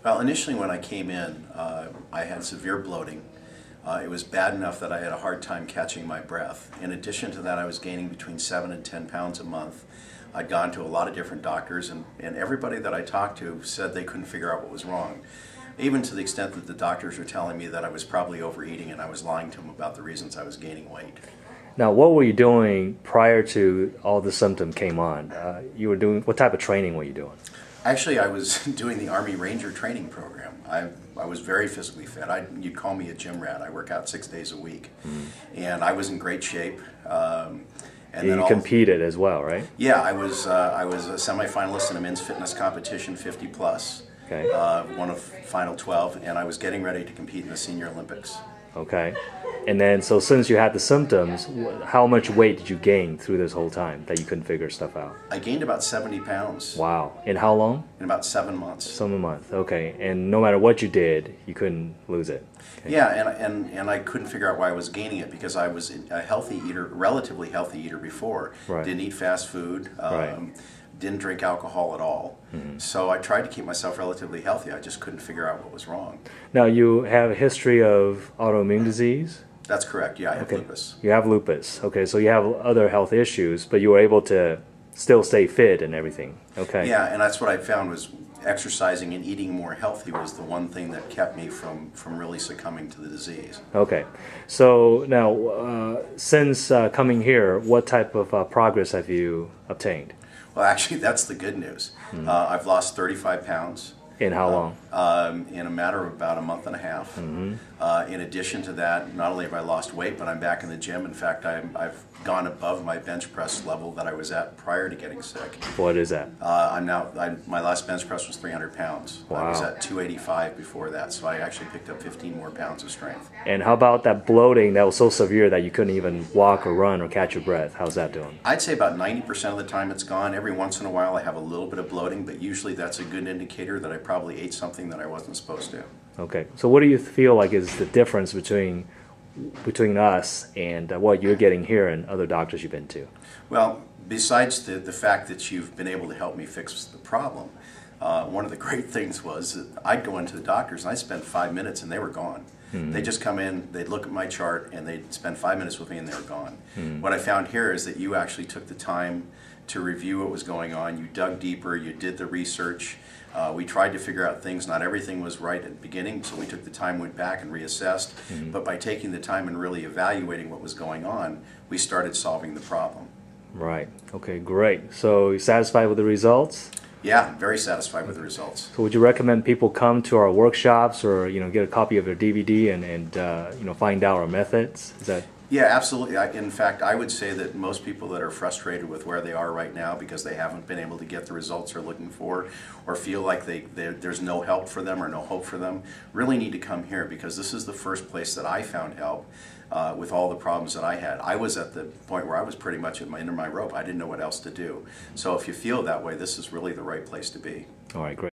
Well, initially when I came in, I had severe bloating. It was bad enough that I had a hard time catching my breath. In addition to that, I was gaining between 7 and 10 pounds a month. I'd gone to a lot of different doctors, and everybody that I talked to said they couldn't figure out what was wrong. Even to the extent that the doctors were telling me that I was probably overeating, and I was lying to them about the reasons I was gaining weight. Now, what were you doing prior to all the symptoms came on? You were doing, what type of training were you doing? Actually, I was doing the Army Ranger training program. I was very physically fit. You'd call me a gym rat. I work out 6 days a week. And I was in great shape. And you competed as well, right? Yeah, I was a semifinalist in a men's fitness competition, 50 plus. Okay. One of final 12, and I was getting ready to compete in the Senior Olympics. Okay. And then, so since you had the symptoms, how much weight did you gain through this whole time that you couldn't figure stuff out? I gained about 70 pounds. Wow. In how long? In about 7 months. 7 months, okay. And no matter what you did, you couldn't lose it? Okay. Yeah, and I couldn't figure out why I was gaining it, because I was a healthy eater, relatively healthy eater before. Right. Didn't eat fast food. Right. Didn't drink alcohol at all. So I tried to keep myself relatively healthy. I just couldn't figure out what was wrong. Now, you have a history of autoimmune disease? That's correct. Yeah, I have lupus. You have lupus. Okay, so you have other health issues, but you were able to still stay fit and everything. Okay. Yeah, and that's what I found was exercising and eating more healthy was the one thing that kept me from really succumbing to the disease. Okay. So now, since coming here, what type of progress have you obtained? Well, actually, that's the good news. I've lost 35 pounds. In how long? In a matter of about a month and a half. In addition to that, not only have I lost weight, but I'm back in the gym. In fact, I've gone above my bench press level that I was at prior to getting sick. What is that? My last bench press was 300 pounds. Wow. I was at 285 before that, so I actually picked up 15 more pounds of strength. And how about that bloating that was so severe that you couldn't even walk or run or catch your breath? How's that doing? I'd say about 90% of the time it's gone. Every once in a while I have a little bit of bloating, but usually that's a good indicator that I probably ate something that I wasn't supposed to. Okay, so what do you feel like is the difference between us and what you're getting here and other doctors you've been to? Well, besides the fact that you've been able to help me fix the problem, one of the great things was that I'd go into the doctors and I'd spend 5 minutes and they were gone. They'd just come in, they'd look at my chart, and they'd spend 5 minutes with me and they were gone. What I found here is that you actually took the time to review what was going on. You dug deeper, you did the research. We tried to figure out things. Not everything was right at the beginning, so we took the time, went back and reassessed. But by taking the time and really evaluating what was going on, we started solving the problem. Right. Okay, great. So you satisfied with the results? Yeah, very satisfied with the results. So would you recommend people come to our workshops or get a copy of their DVD and find out our methods? Is that? Yeah, absolutely. In fact, I would say that most people that are frustrated with where they are right now because they haven't been able to get the results they're looking for, or feel like there's no help for them or no hope for them, really need to come here, because this is the first place that I found help with all the problems that I had. I was at the point where I was pretty much at the end of my rope. I didn't know what else to do. So if you feel that way, this is really the right place to be. All right, great.